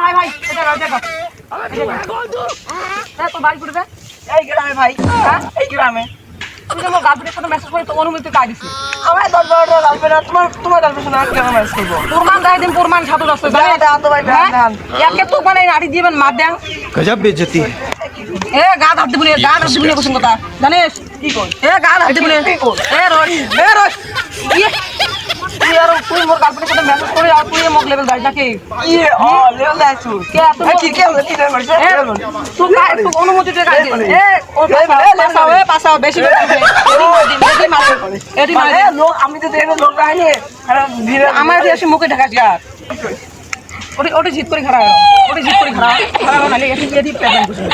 ভাই ভাই এটা গাও দেখো তো বাড়ি করবে এই গ্রামে ভাই হ্যাঁ এই গ্রামে তুই আমার গার্লফ্রেন্ডের সাথে মেসেজ করে তো অনুমতি কাই দিছিস আমার 10 12টা গার্লফ্রেন্ড তোমার গার্লফ্রেন্ড না কেন মেসেজ করব প্রমাণ দাই দিন প্রমাণ সাথে রাস্তা জানে এটা তো ভাই ধ্যান একে তো মানে নাড়ি দিবেন মার দেন गजब बेइज्जती है এ গা ধর দিবনি কোন কথা জানিস কি কই এ গা ধর দিবনি এ রই ইয়ে তুই আর তুই মোর গার্লফ্রেন্ডের সাথে মেসেজ করে আর তুই মোক লেভেল দাই নাকি ইয়ে ও লেভেল দাইছু কে তুমি কি হইছে তুই কাই তুই অনুমতি দে কাই এ ও পাসাও বেশি এডি মার লোক আমি তো দেখে লোক রাইনি আমার এসে মুখে ঢাকা দিয়া ওটি জিত করে খাড়া নালে এডি প্রেজেন্ট করছিস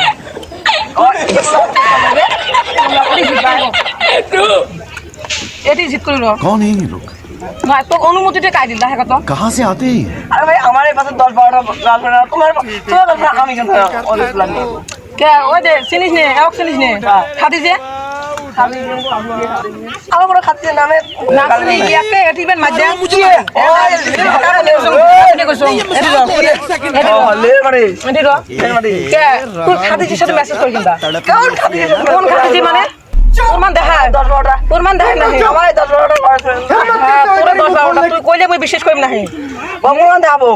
এটি জিত করি कौन है ये लोग না তো অনুমতিটা কাই দিল দেখা কত कहाँ से आते हैं আরে ভাই আমার এই পাশে 10 12টা গার্লফ্রেন্ড তোমার গার্লফ্রেন্ড আমি কেন অনেক লাগে কে ওই দে চিনিস নে এক চিনিস নে খাদি যে আমার বড় খাতি নামে নাচনি একে এটিবেন মাঝে মুজিয়ে লে মারে এটি র কে তুই খাদির সাথে মেসেজ করি কিনতা কোন খাদি মানে প্রমাণ দেখা 10 12টা প্রমাণ দেখা না আমার 10 12টা গার্লফ্রেন্ড তোরে 10 12টা তুই কইলে মই বিশ্বাস করিম না প্রমাণ দেখাবো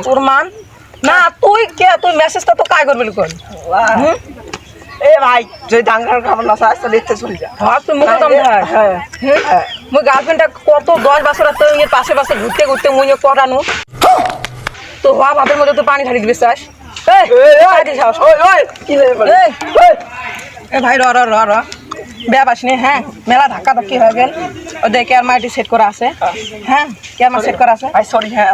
প্রমাণ না তুই কে তুই মেসেজটা তো কাই করবি কই এ ভাই যদি ডাঙ্গার খাবার না চাস তাহলে ইচ্ছে চলে যা হ্যাঁ তুই মুখ দম ধর হ্যাঁ মই গার্লফ্রেন্ডটা কত 10 বছর তো এর পাশে ঘুরতে মুই করানো তো হওয়া ভাবের মধ্যে তো পানি ঢালি দিবি চাস ওই কি এ ভাই র বেবাসনি হ্যাঁ মেলা ধাক্কা ধাক্কি হয়ে গেল ও দেখে আর মাটি সেট করা আছে হ্যাঁ কেমন সেট করা আছে সরি হ্যাঁ